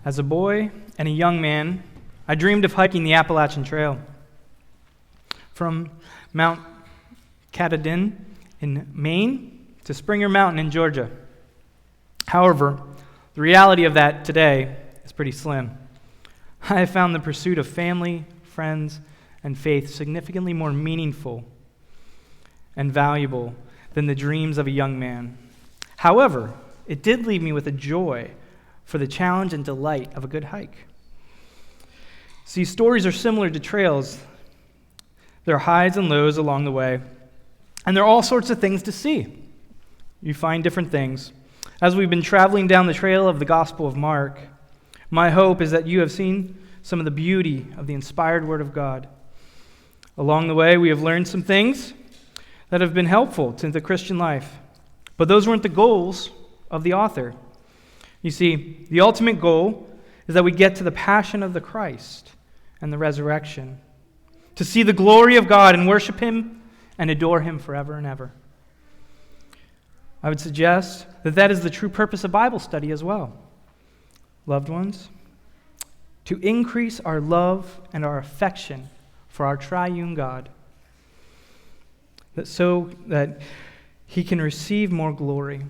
As a boy and a young man, I dreamed of hiking the Appalachian Trail from Mount Katahdin in Maine to Springer Mountain in Georgia. However, the reality of that today is pretty slim. I have found the pursuit of family, friends, and faith significantly more meaningful and valuable than the dreams of a young man. However, it did leave me with a joy for the challenge and delight of a good hike. See, stories are similar to trails. There are highs and lows along the way, and there are all sorts of things to see. You find different things. As we've been traveling down the trail of the Gospel of Mark, my hope is that you have seen some of the beauty of the inspired Word of God. Along the way, we have learned some things that have been helpful to the Christian life, but those weren't the goals of the author. You see, the ultimate goal is that we get to the passion of the Christ and the resurrection, to see the glory of God and worship Him and adore Him forever and ever. I would suggest that that is the true purpose of Bible study as well. Loved ones, to increase our love and our affection for our triune God, so that He can receive more glory.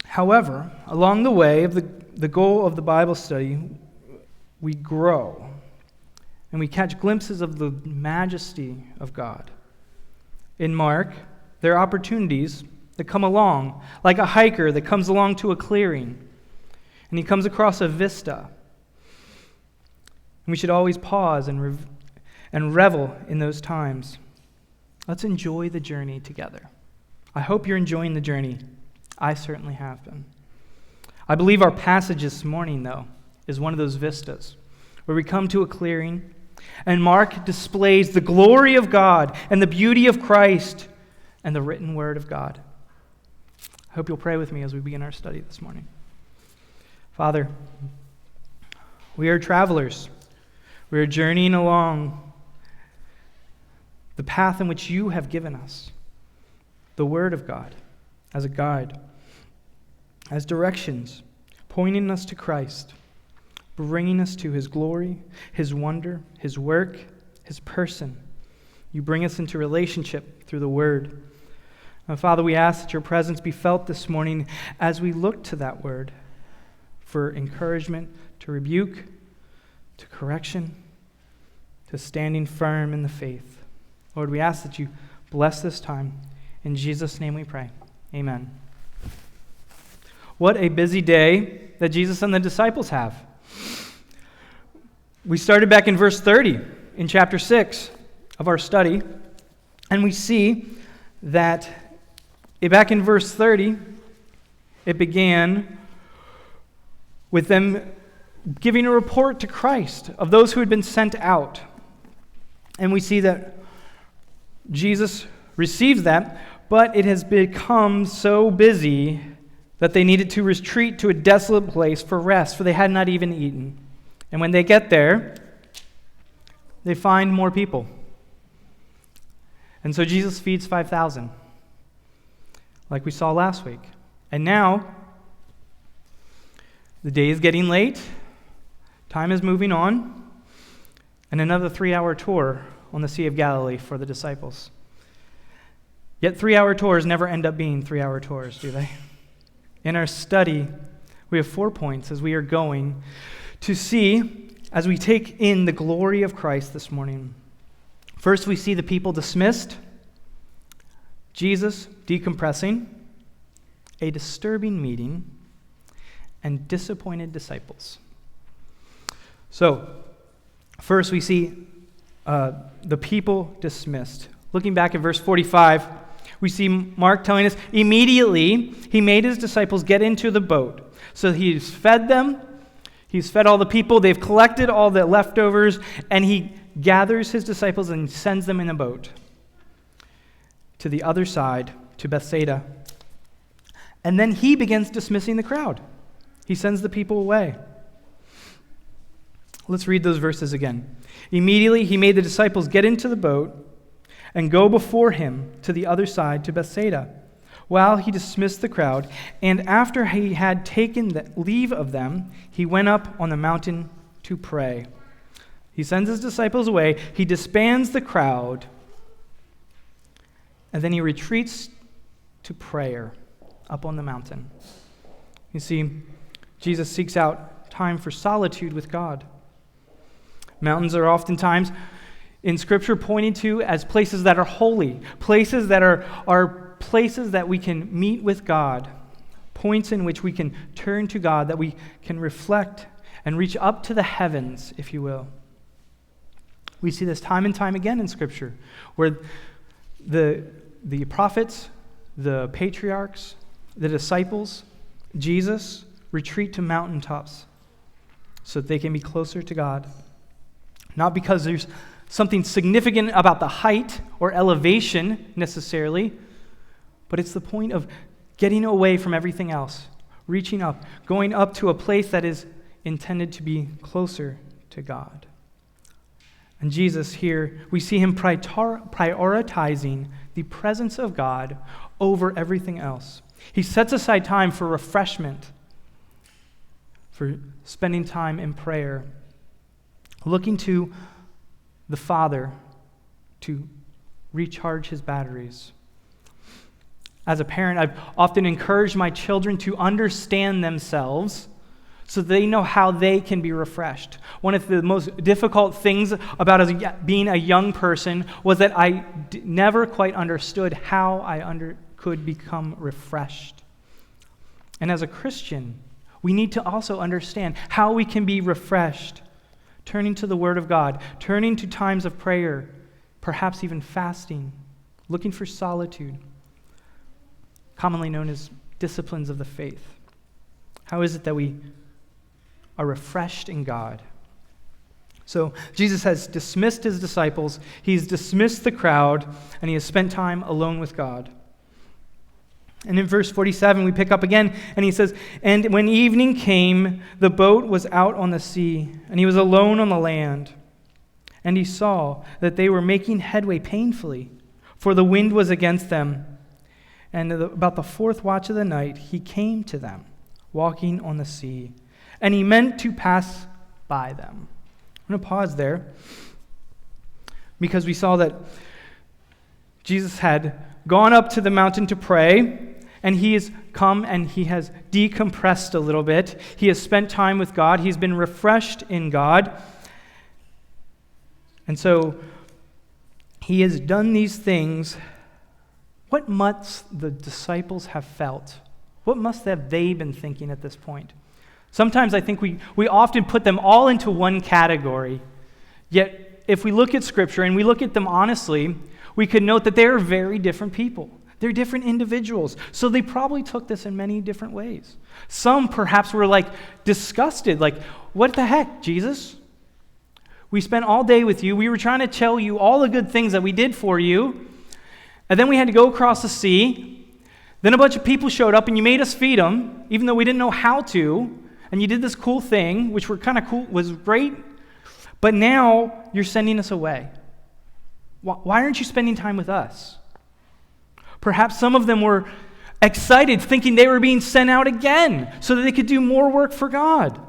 However, along the way of the goal of the Bible study, we grow and we catch glimpses of the majesty of God. In Mark, there are opportunities that come along, like a hiker that comes along to a clearing, and he comes across a vista. And we should always pause and revel in those times. Let's enjoy the journey together. I hope you're enjoying the journey. I certainly have been. I believe our passage this morning, though, is one of those vistas where we come to a clearing and Mark displays the glory of God and the beauty of Christ and the written word of God. I hope you'll pray with me as we begin our study this morning. Father, we are travelers. We are journeying along the path in which you have given us, the word of God, as a guide, as directions, pointing us to Christ, bringing us to His glory, His wonder, His work, His person. You bring us into relationship through the Word. Father, we ask that your presence be felt this morning as we look to that Word for encouragement, to rebuke, to correction, to standing firm in the faith. Lord, we ask that you bless this time. In Jesus' name we pray. Amen. What a busy day that Jesus and the disciples have. We started back in verse 30 in chapter 6 of our study, and we see that back in verse 30, it began with them giving a report to Christ of those who had been sent out. And we see that Jesus receives that, but it has become so busy that they needed to retreat to a desolate place for rest, for they had not even eaten. And when they get there, they find more people. And so Jesus feeds 5,000, like we saw last week. And now, the day is getting late, time is moving on, and another 3-hour tour on the Sea of Galilee for the disciples. Yet 3-hour tours never end up being 3-hour tours, do they? In our study, we have 4 points as we are going to see, as we take in the glory of Christ this morning. First, we see the people dismissed, Jesus decompressing, a disturbing meeting, and disappointed disciples. So, first we see the people dismissed. Looking back at verse 45, we see Mark telling us, immediately he made his disciples get into the boat. So he's fed them, he's fed all the people, they've collected all the leftovers, and he gathers his disciples and sends them in a boat to the other side, to Bethsaida. And then he begins dismissing the crowd. He sends the people away. Let's read those verses again. Immediately he made the disciples get into the boat and go before him to the other side, to Bethsaida, while he dismissed the crowd, and after he had taken leave of them, he went up on the mountain to pray. He sends his disciples away, he disbands the crowd, and then he retreats to prayer up on the mountain. You see, Jesus seeks out time for solitude with God. Mountains are oftentimes in Scripture pointed to as places that are holy, places that are places that we can meet with God, points in which we can turn to God, that we can reflect and reach up to the heavens, if you will. We see this time and time again in Scripture, where the prophets, the patriarchs, the disciples, Jesus retreat to mountaintops so that they can be closer to God. Not because there's something significant about the height or elevation necessarily, but it's the point of getting away from everything else, reaching up, going up to a place that is intended to be closer to God. And Jesus here, we see him prioritizing the presence of God over everything else. He sets aside time for refreshment, for spending time in prayer, looking to the Father to recharge his batteries. As a parent, I've often encouraged my children to understand themselves so they know how they can be refreshed. One of the most difficult things about being a young person was that I never quite understood how I could become refreshed. And as a Christian, we need to also understand how we can be refreshed, turning to the Word of God, turning to times of prayer, perhaps even fasting, looking for solitude, commonly known as disciplines of the faith. How is it that we are refreshed in God? So Jesus has dismissed his disciples, he's dismissed the crowd, and he has spent time alone with God. And in verse 47, we pick up again, and he says, "And when evening came, the boat was out on the sea, and he was alone on the land. And he saw that they were making headway painfully, for the wind was against them. And about the fourth watch of the night, he came to them, walking on the sea. And he meant to pass by them." I'm going to pause there, because we saw that Jesus had gone up to the mountain to pray, and he has come and he has decompressed a little bit. He has spent time with God. He's been refreshed in God. And so he has done these things. What must the disciples have felt? What must have they been thinking at this point? Sometimes I think we often put them all into one category. Yet, if we look at Scripture and we look at them honestly, we could note that they are very different people. They're different individuals. So they probably took this in many different ways. Some perhaps were disgusted, what the heck, Jesus? We spent all day with you. We were trying to tell you all the good things that we did for you. And then we had to go across the sea. Then a bunch of people showed up and you made us feed them, even though we didn't know how to. And you did this cool thing, which were kind of cool, was great. But now you're sending us away. Why aren't you spending time with us? Perhaps some of them were excited, thinking they were being sent out again so that they could do more work for God.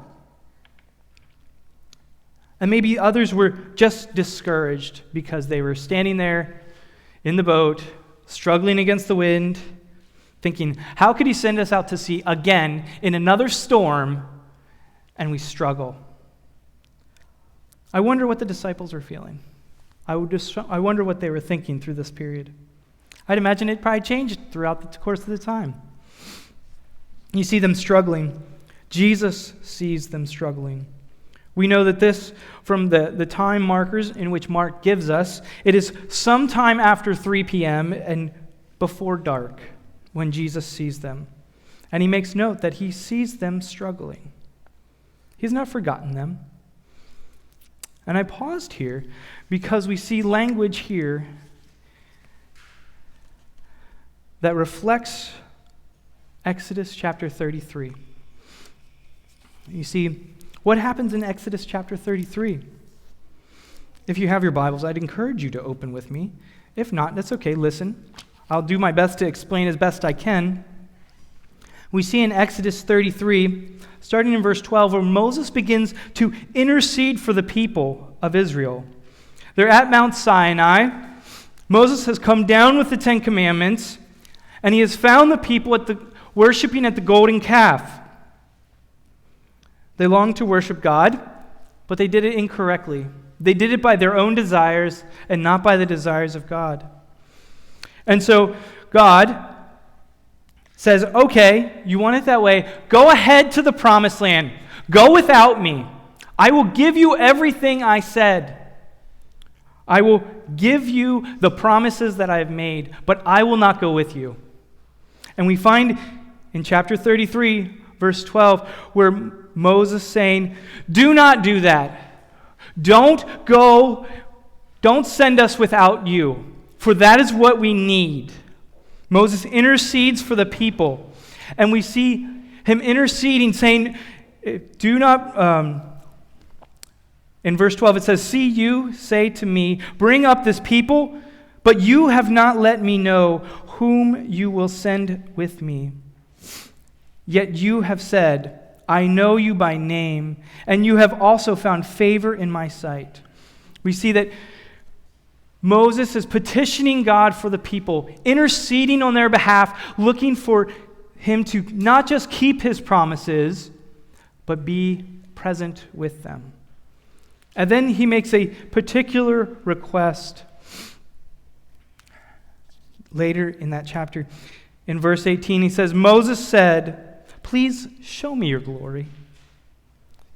And maybe others were just discouraged because they were standing there in the boat, struggling against the wind, thinking, how could he send us out to sea again in another storm, and we struggle? I wonder what the disciples are feeling. I wonder what they were thinking through this period. I'd imagine it probably changed throughout the course of the time. You see them struggling. Jesus sees them struggling. We know that this, from the time markers in which Mark gives us, it is sometime after 3 p.m. and before dark when Jesus sees them. And he makes note that he sees them struggling. He's not forgotten them. And I paused here because we see language here that reflects Exodus chapter 33. You see, what happens in Exodus chapter 33? If you have your Bibles, I'd encourage you to open with me. If not, that's okay. Listen. I'll do my best to explain as best I can. We see in Exodus 33, starting in verse 12, where Moses begins to intercede for the people of Israel. They're at Mount Sinai. Moses has come down with the Ten Commandments, and he has found the people worshiping at the golden calf. They longed to worship God, but they did it incorrectly. They did it by their own desires and not by the desires of God. And so God says, okay, you want it that way, go ahead to the promised land. Go without me. I will give you everything I said. I will give you the promises that I have made, but I will not go with you. And we find in chapter 33, verse 12, where Moses saying, do not do that. Don't go, don't send us without you, for that is what we need. Moses intercedes for the people, and we see him interceding, saying, do not... In verse 12 it says, see, you say to me, bring up this people, but you have not let me know whom you will send with me. Yet you have said, I know you by name, and you have also found favor in my sight. We see that Moses is petitioning God for the people, interceding on their behalf, looking for him to not just keep his promises, but be present with them. And then he makes a particular request later in that chapter. In verse 18, he says, Moses said, please show me your glory.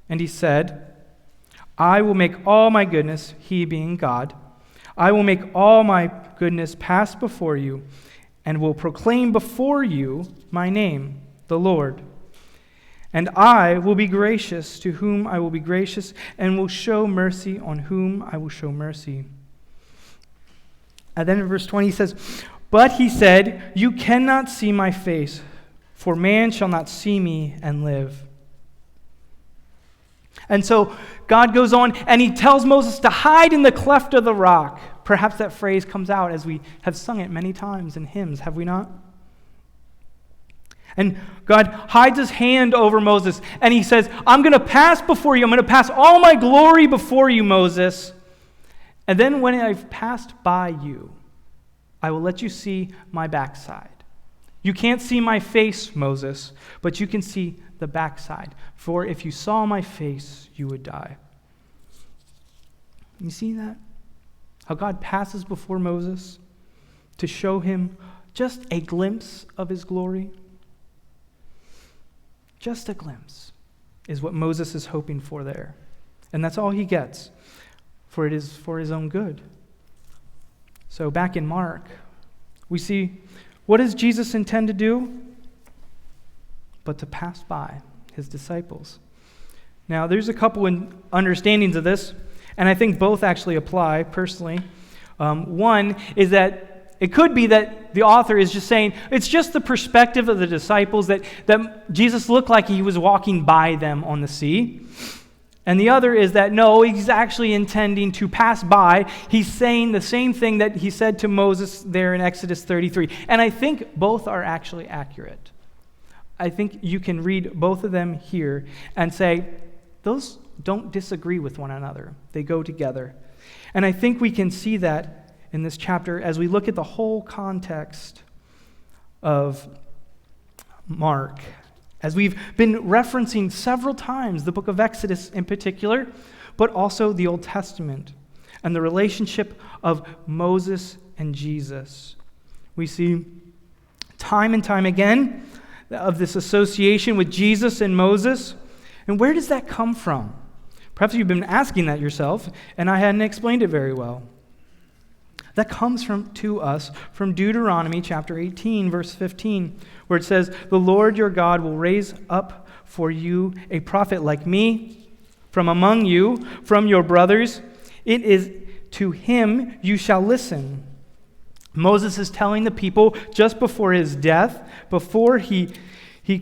And he said, I will make all my goodness, he being God, I will make all my goodness pass before you, and will proclaim before you my name, the Lord. And I will be gracious to whom I will be gracious, and will show mercy on whom I will show mercy. And then in verse 20 he says, but he said, you cannot see my face, for man shall not see me and live. And so God goes on and he tells Moses to hide in the cleft of the rock. Perhaps that phrase comes out as we have sung it many times in hymns, have we not? And God hides his hand over Moses, and he says, I'm going to pass before you. I'm going to pass all my glory before you, Moses. And then when I've passed by you, I will let you see my backside. You can't see my face, Moses, but you can see the backside. For if you saw my face, you would die. You see that? How God passes before Moses to show him just a glimpse of his glory. Just a glimpse is what Moses is hoping for there. And that's all he gets, for it is for his own good. So back in Mark, we see, what does Jesus intend to do? But to pass by his disciples. Now, there's a couple understandings of this, and I think both actually apply personally. One is that it could be that the author is just saying, it's just the perspective of the disciples that Jesus looked like he was walking by them on the sea. And the other is that, no, he's actually intending to pass by. He's saying the same thing that he said to Moses there in Exodus 33. And I think both are actually accurate. I think you can read both of them here and say, those don't disagree with one another. They go together. And I think we can see that in this chapter as we look at the whole context of Mark. As we've been referencing several times the book of Exodus in particular, but also the Old Testament and the relationship of Moses and Jesus. We see time and time again of this association with Jesus and Moses. And where does that come from? Perhaps you've been asking that yourself, and I hadn't explained it very well. That comes to us from Deuteronomy chapter 18, verse 15, where it says, the Lord your God will raise up for you a prophet like me from among you, from your brothers. It is to him you shall listen. Moses is telling the people just before his death, before he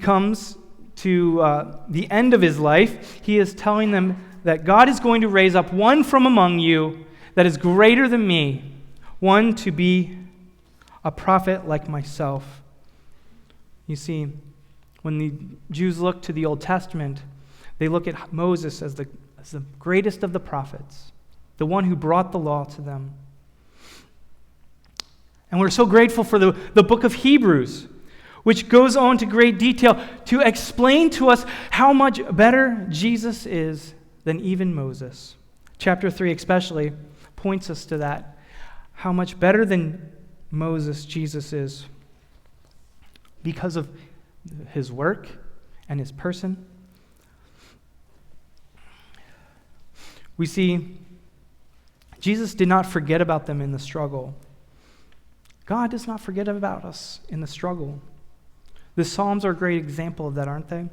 comes to the end of his life, he is telling them that God is going to raise up one from among you that is greater than me, one to be a prophet like myself. You see, when the Jews look to the Old Testament, they look at Moses as the greatest of the prophets, the one who brought the law to them. And we're so grateful for the book of Hebrews, which goes on to great detail to explain to us how much better Jesus is than even Moses. Chapter 3 especially points us to that, how much better than Moses Jesus is because of his work and his person. We see Jesus did not forget about them in the struggle. God does not forget about us in the struggle. The Psalms are a great example of that, aren't they?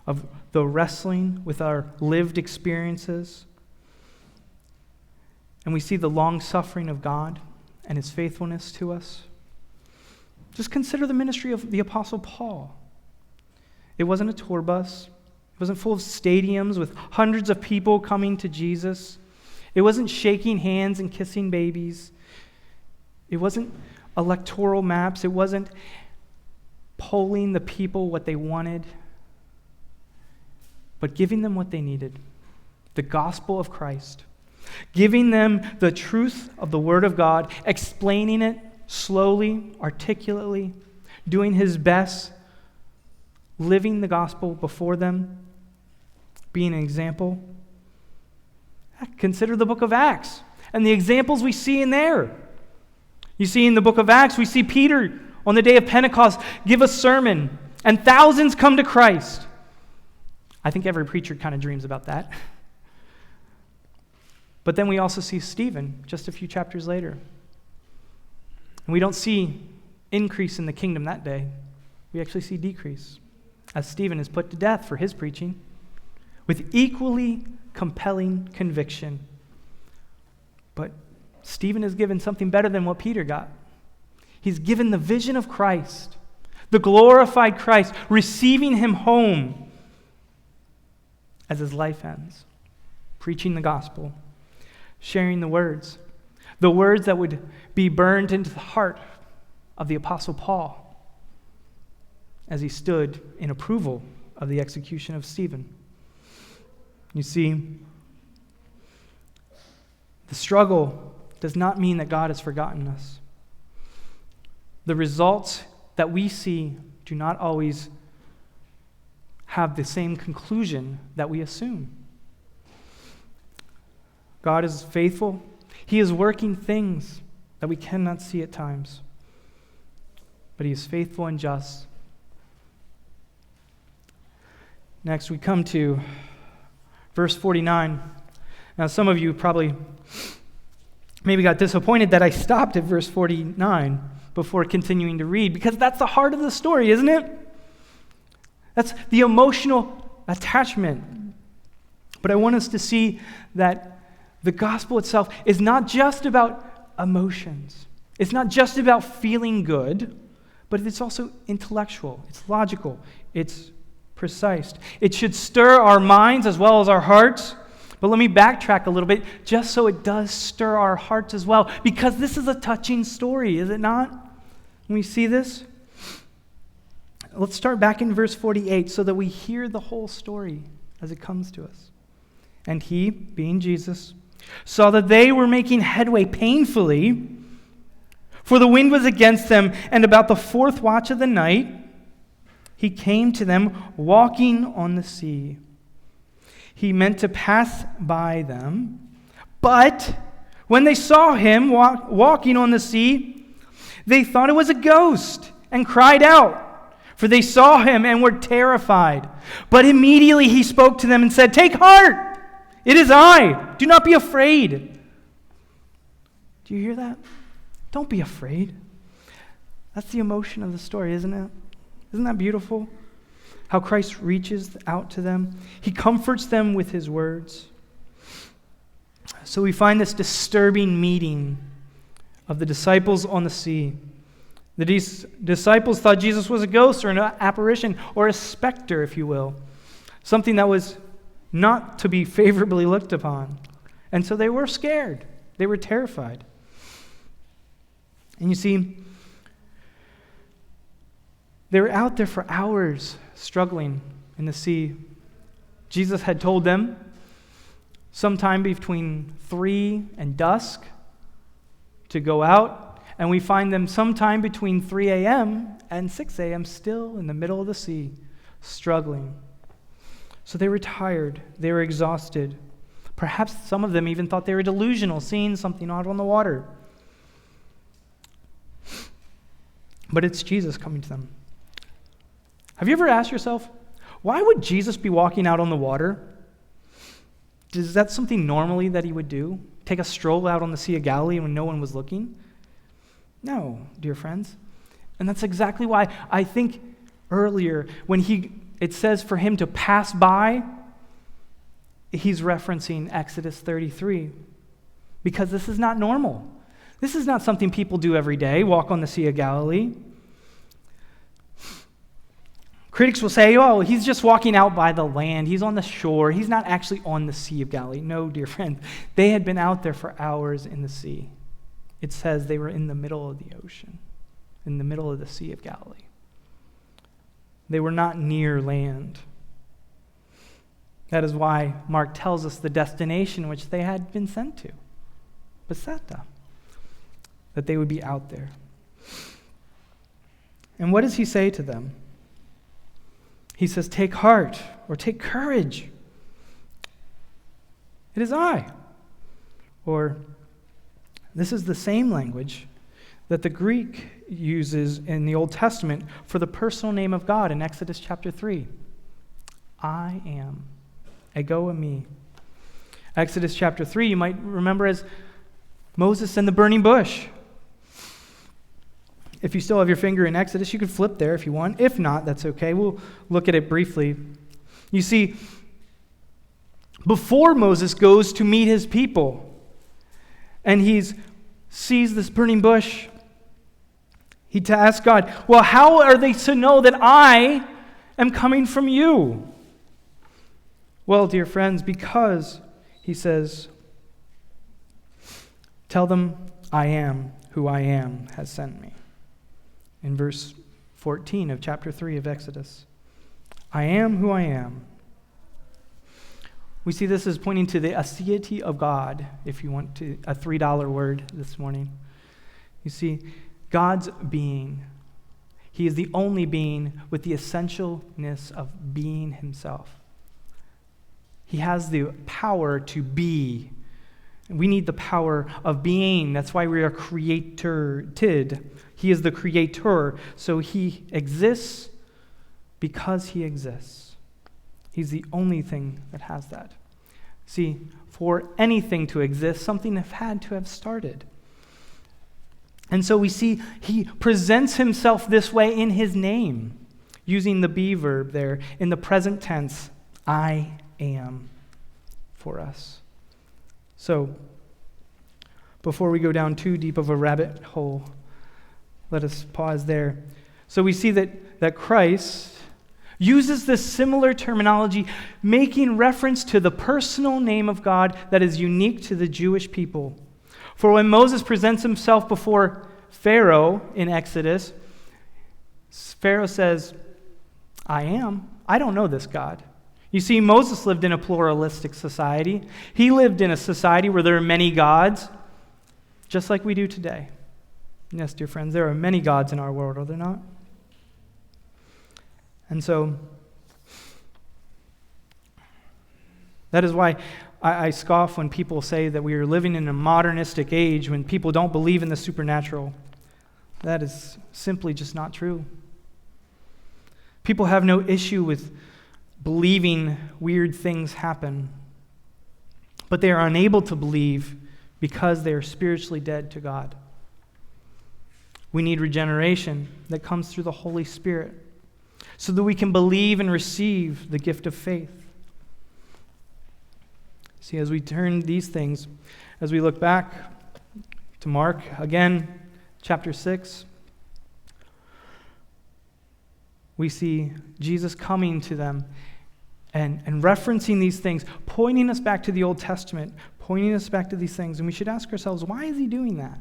Of the wrestling with our lived experiences. And we see the long suffering of God and his faithfulness to us. Just consider the ministry of the Apostle Paul. It wasn't a tour bus. It wasn't full of stadiums with hundreds of people coming to Jesus. It wasn't shaking hands and kissing babies. It wasn't electoral maps. It wasn't polling the people what they wanted, but giving them what they needed, the gospel of Christ. Giving them the truth of the Word of God, explaining it slowly, articulately, doing his best, living the gospel before them, being an example. Consider the book of Acts and the examples we see in there. You see in the book of Acts, we see Peter on the day of Pentecost give a sermon, and thousands come to Christ. I think every preacher kind of dreams about that. But then we also see Stephen just a few chapters later. And we don't see increase in the kingdom that day. We actually see decrease as Stephen is put to death for his preaching with equally compelling conviction. But Stephen is given something better than what Peter got. He's given the vision of Christ, the glorified Christ, receiving him home as his life ends, preaching the gospel, sharing the words that would be burned into the heart of the Apostle Paul as he stood in approval of the execution of Stephen. You see, the struggle does not mean that God has forgotten us. The results that we see do not always have the same conclusion that we assume. God is faithful. He is working things that we cannot see at times. But he is faithful and just. Next, we come to verse 49. Now, some of you probably maybe got disappointed that I stopped at verse 49 before continuing to read, because that's the heart of the story, isn't it? That's the emotional attachment. But I want us to see that the gospel itself is not just about emotions. It's not just about feeling good, but it's also intellectual. It's logical. It's precise. It should stir our minds as well as our hearts. But let me backtrack a little bit, just so it does stir our hearts as well, because this is a touching story, is it not? When we see this, let's start back in verse 48 so that we hear the whole story as it comes to us. And he, being Jesus, saw that they were making headway painfully, for the wind was against them, and about the fourth watch of the night, he came to them walking on the sea. He meant to pass by them, but when they saw him walking on the sea, they thought it was a ghost and cried out, for they saw him and were terrified. But immediately he spoke to them and said, "Take heart, it is I. Do not be afraid." Do you hear that? Don't be afraid. That's the emotion of the story, isn't it? Isn't that beautiful? How Christ reaches out to them. He comforts them with his words. So we find this disturbing meeting of the disciples on the sea. The disciples thought Jesus was a ghost or an apparition or a specter, if you will. Something that was not to be favorably looked upon. And so they were scared. They were terrified. And you see, They were out there for hours struggling in the sea. Jesus had told them sometime between 3 and dusk to go out, and we find them sometime between 3 a.m. and 6 a.m. still in the middle of the sea, struggling. So they were tired. They were exhausted. Perhaps some of them even thought they were delusional, seeing something out on the water. But it's Jesus coming to them. Have you ever asked yourself, why would Jesus be walking out on the water? Is that something normally that he would do? Take a stroll out on the Sea of Galilee when no one was looking? No, dear friends. And that's exactly why I think earlier when it says for him to pass by, he's referencing Exodus 33. Because this is not normal. This is not something people do every day, walk on the Sea of Galilee. Critics will say, oh, he's just walking out by the land. He's on the shore. He's not actually on the Sea of Galilee. No, dear friend. They had been out there for hours in the sea. It says they were in the middle of the ocean, in the middle of the Sea of Galilee. They were not near land. That is why Mark tells us the destination which they had been sent to, Bethsaida, that they would be out there. And what does he say to them? He says, take heart, or take courage. It is I. Or, this is the same language that the Greek uses in the Old Testament for the personal name of God in Exodus chapter 3. I am. Ego eimi. Exodus chapter 3, you might remember as Moses and the burning bush. If you still have your finger in Exodus, you can flip there if you want. If not, that's okay. We'll look at it briefly. You see, before Moses goes to meet his people, and he sees this burning bush, he asks God, well, how are they to know that I am coming from you? Well, dear friends, because, he says, tell them I am who I am has sent me. In verse 14 of chapter 3 of Exodus. I am who I am. We see this as pointing to the aseity of God, if you want to, a $3 word this morning. You see, God's being. He is the only being with the essentialness of being himself. He has the power to be. We need the power of being. That's why we are created. He is the creator, so he exists because he exists. He's the only thing that has that. See, for anything to exist, something had to have started. And so we see he presents himself this way in his name, using the be verb there in the present tense, I am, for us. So, before we go down too deep of a rabbit hole, let us pause there. So we see that Christ uses this similar terminology, making reference to the personal name of God that is unique to the Jewish people. For when Moses presents himself before Pharaoh in Exodus, Pharaoh says, I am. I don't know this God. You see, Moses lived in a pluralistic society. He lived in a society where there are many gods, just like we do today. Yes, dear friends, there are many gods in our world, are there not? And so, that is why I scoff when people say that we are living in a modernistic age when people don't believe in the supernatural. That is simply just not true. People have no issue with believing weird things happen, but they are unable to believe because they are spiritually dead to God. We need regeneration that comes through the Holy Spirit so that we can believe and receive the gift of faith. See, as we turn these things, as we look back to Mark, again, chapter 6, we see Jesus coming to them and referencing these things, pointing us back to the Old Testament, pointing us back to these things. And we should ask ourselves, why is he doing that?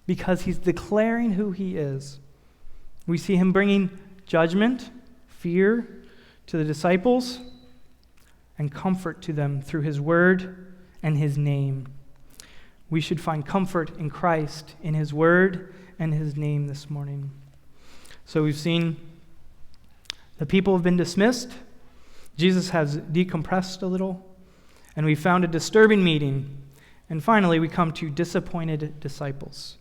Because he's declaring who he is. We see him bringing judgment, fear to the disciples, and comfort to them through his word and his name. We should find comfort in Christ, in his word and his name this morning. So we've seen the people have been dismissed. Jesus has decompressed a little. And we found a disturbing meeting. And finally, we come to disappointed disciples.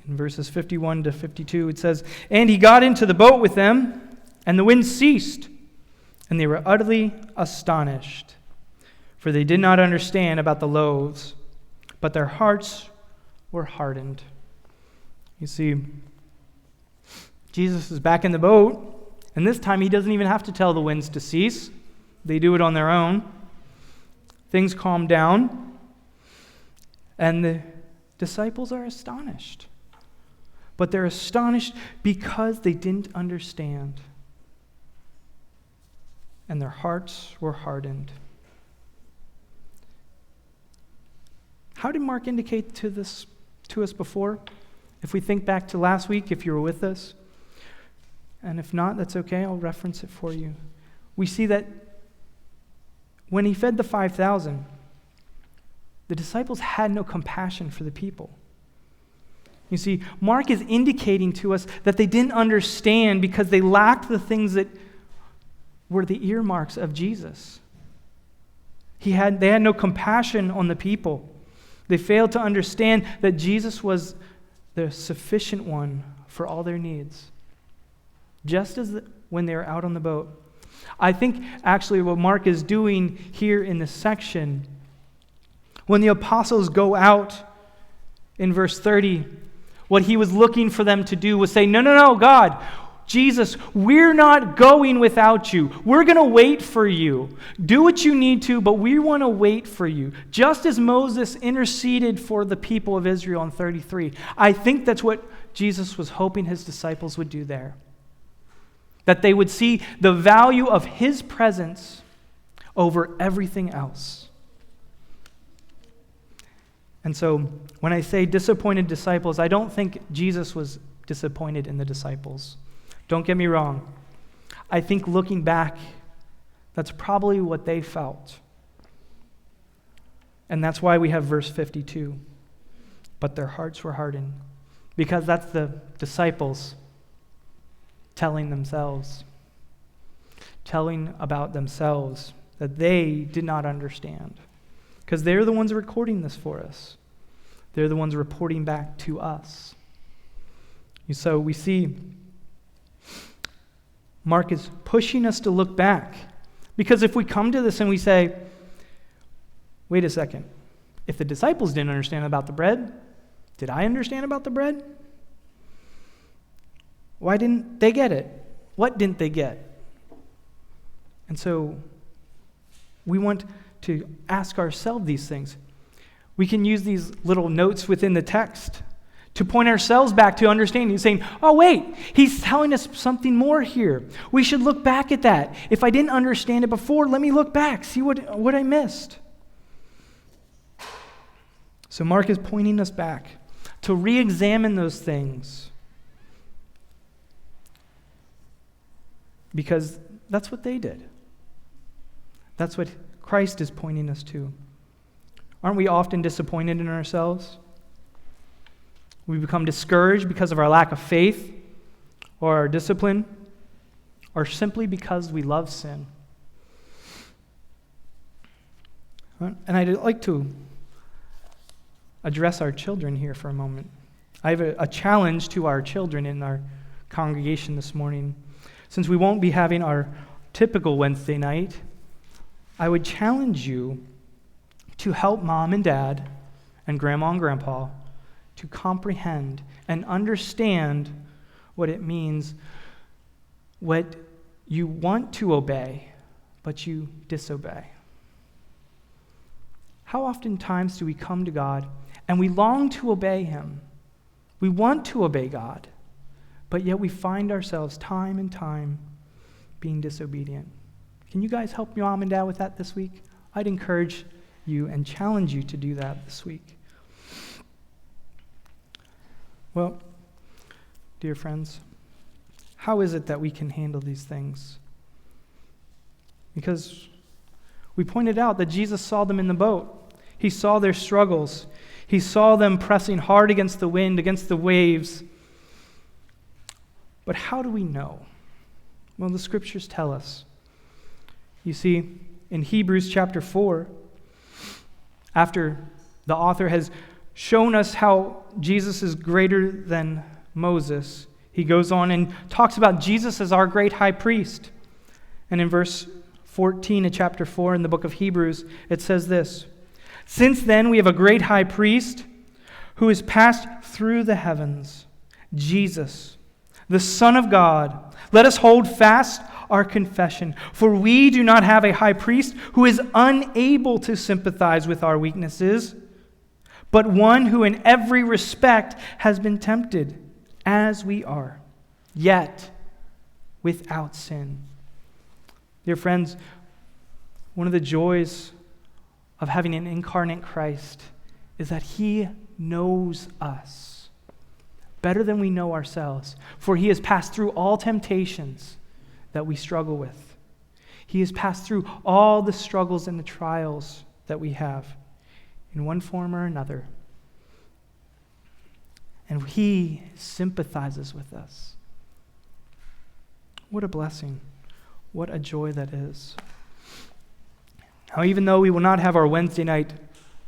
In verses 51 to 52, it says, "And he got into the boat with them, and the wind ceased, and they were utterly astonished, for they did not understand about the loaves, but their hearts were hardened." You see, Jesus is back in the boat, and this time he doesn't even have to tell the winds to cease. They do it on their own. Things calm down, and the disciples are astonished. But they're astonished because they didn't understand, and their hearts were hardened. How did Mark indicate to us before? If we think back to last week, if you were with us, and if not, that's okay, I'll reference it for you. We see that when he fed the 5,000, the disciples had no compassion for the people. You see, Mark is indicating to us that they didn't understand because they lacked the things that were the earmarks of Jesus. They had no compassion on the people. They failed to understand that Jesus was the sufficient one for all their needs, just as when they were out on the boat. I think actually what Mark is doing here in this section, when the apostles go out in verse 30, what he was looking for them to do was say, no, God, Jesus, we're not going without you. We're going to wait for you. Do what you need to, but we want to wait for you. Just as Moses interceded for the people of Israel in 33. I think that's what Jesus was hoping his disciples would do there. That they would see the value of his presence over everything else. And so when I say disappointed disciples, I don't think Jesus was disappointed in the disciples. Don't get me wrong. I think looking back, that's probably what they felt. And that's why we have verse 52. But their hearts were hardened. Because that's the disciples telling about themselves that they did not understand. Because they're the ones recording this for us. They're the ones reporting back to us. So we see Mark is pushing us to look back. Because if we come to this and we say, wait a second, if the disciples didn't understand about the bread, did I understand about the bread? Why didn't they get it? What didn't they get? And so we want to ask ourselves these things. We can use these little notes within the text to point ourselves back to understanding, saying, oh wait, he's telling us something more here. We should look back at that. If I didn't understand it before, let me look back, see what I missed. So Mark is pointing us back to re-examine those things. Because that's what they did. That's what Christ is pointing us to. Aren't we often disappointed in ourselves? We become discouraged because of our lack of faith or our discipline, or simply because we love sin. And I'd like to address our children here for a moment. I have a challenge to our children in our congregation this morning. Since we won't be having our typical Wednesday night, I would challenge you to help mom and dad and grandma and grandpa to comprehend and understand what it means, what you want to obey, but you disobey. How oftentimes do we come to God and we long to obey Him? We want to obey God, but yet we find ourselves time and time being disobedient. Can you guys help your mom and dad with that this week? I'd encourage you and challenge you to do that this week. Well, dear friends? How is it that we can handle these things? Because we pointed out that Jesus saw them in the boat. He saw their struggles. He saw them pressing hard against the wind, against the waves. But how do we know? Well, the scriptures tell us. You see, in Hebrews chapter 4, after the author has shown us how Jesus is greater than Moses, he goes on and talks about Jesus as our great high priest. And in verse 14 of chapter 4 in the book of Hebrews, it says this: "Since then we have a great high priest who has passed through the heavens, Jesus, the Son of God. Let us hold fast our confession, for we do not have a high priest who is unable to sympathize with our weaknesses, but one who in every respect has been tempted as we are, yet without sin." Dear friends, one of the joys of having an incarnate Christ is that he knows us better than we know ourselves, for he has passed through all temptations that we struggle with. He has passed through all the struggles and the trials that we have in one form or another. And he sympathizes with us. What a blessing. What a joy that is. Now, even though we will not have our Wednesday night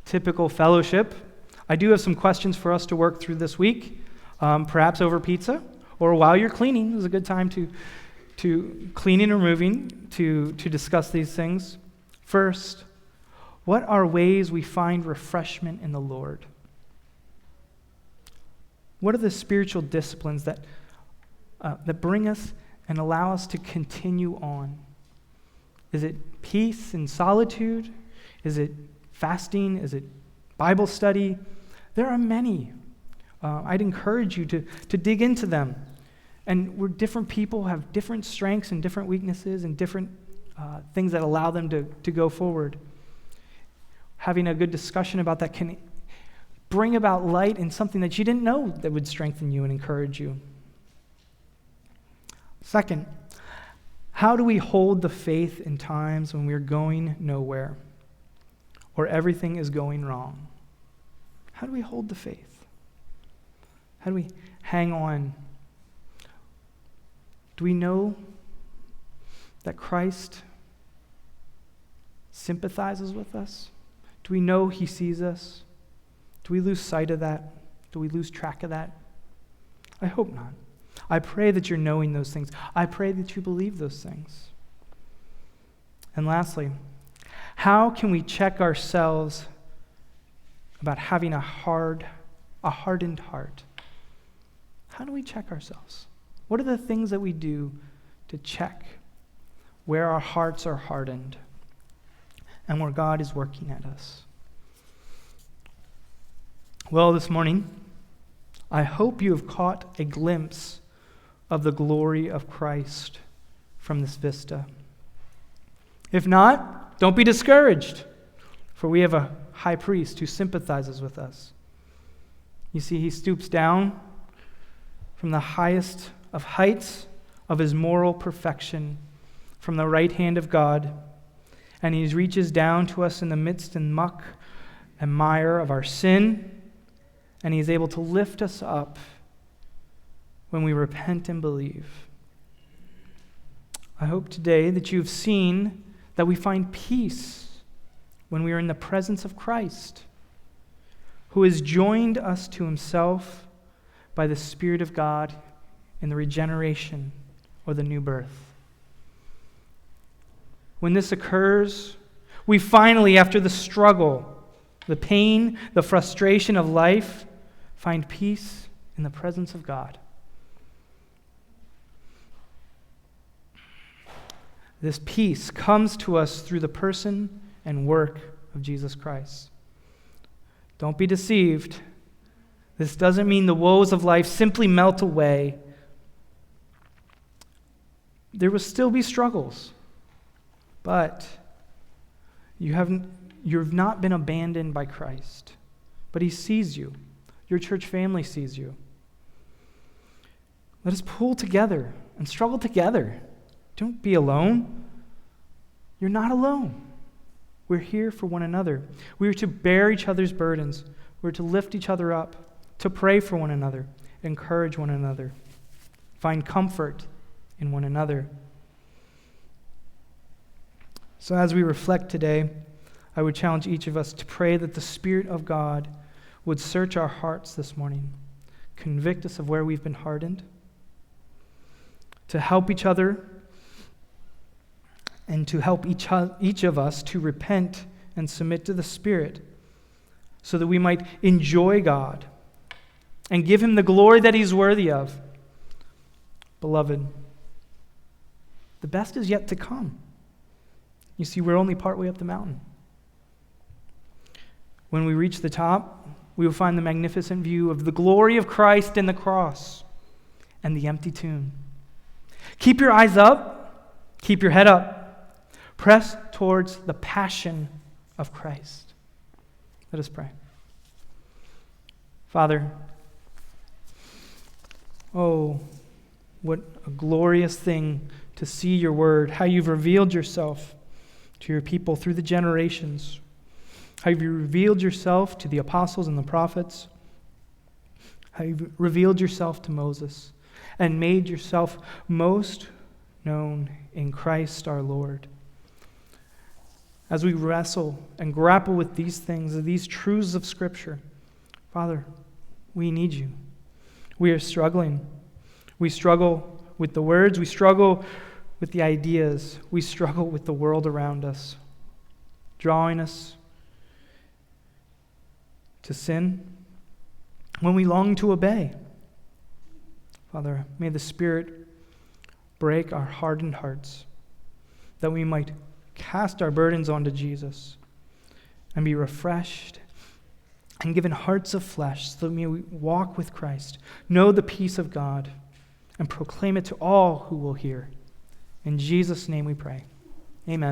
typical fellowship, I do have some questions for us to work through this week, perhaps over pizza, or while you're cleaning. Is a good time to cleaning or moving to discuss these things. First, what are ways we find refreshment in the Lord? What are the spiritual disciplines that bring us and allow us to continue on? Is it peace and solitude? Is it fasting? Is it Bible study? There are many. I'd encourage you to dig into them. And we're different people, have different strengths and different weaknesses and different things that allow them to go forward. Having a good discussion about that can bring about light in something that you didn't know that would strengthen you and encourage you. Second, how do we hold the faith in times when we're going nowhere or everything is going wrong? How do we hold the faith? How do we hang on? Do we know that Christ sympathizes with us? Do we know he sees us? Do we lose sight of that? Do we lose track of that? I hope not. I pray that you're knowing those things. I pray that you believe those things. And lastly, how can we check ourselves about having a hardened heart? How do we check ourselves? What are the things that we do to check where our hearts are hardened and where God is working at us? Well, this morning, I hope you have caught a glimpse of the glory of Christ from this vista. If not, don't be discouraged, for we have a high priest who sympathizes with us. You see, he stoops down from the highest of heights of his moral perfection, from the right hand of God, and he reaches down to us in the midst and muck and mire of our sin, and he is able to lift us up when we repent and believe. I hope today that you've seen that we find peace when we are in the presence of Christ, who has joined us to himself by the Spirit of God in the regeneration or the new birth. When this occurs, we finally, after the struggle, the pain, the frustration of life, find peace in the presence of God. This peace comes to us through the person and work of Jesus Christ. Don't be deceived. This doesn't mean the woes of life simply melt away. There will still be struggles, but you've not been abandoned by Christ, but he sees you. Your church family sees you. Let us pull together and struggle together. Don't be alone. You're not alone. We're here for one another. We are to bear each other's burdens. We're to lift each other up, to pray for one another, encourage one another, find comfort in one another. So as we reflect today, I would challenge each of us to pray that the Spirit of God would search our hearts this morning, convict us of where we've been hardened, to help each other and to help each of us to repent and submit to the Spirit so that we might enjoy God and give Him the glory that He's worthy of. Beloved, the best is yet to come. You see, we're only partway up the mountain. When we reach the top, we will find the magnificent view of the glory of Christ and the cross and the empty tomb. Keep your eyes up. Keep your head up. Press towards the passion of Christ. Let us pray. Father, oh, what a glorious thing to see your word, how you've revealed yourself to your people through the generations, how you've revealed yourself to the apostles and the prophets, how you've revealed yourself to Moses and made yourself most known in Christ our Lord. As we wrestle and grapple with these things, these truths of Scripture, Father, we need you. We are struggling. We struggle with the words. We struggle with the ideas. We struggle with the world around us, drawing us to sin when we long to obey. Father, may the Spirit break our hardened hearts that we might cast our burdens onto Jesus and be refreshed and given hearts of flesh so that we may walk with Christ, know the peace of God, and proclaim it to all who will hear. In Jesus' name we pray. Amen.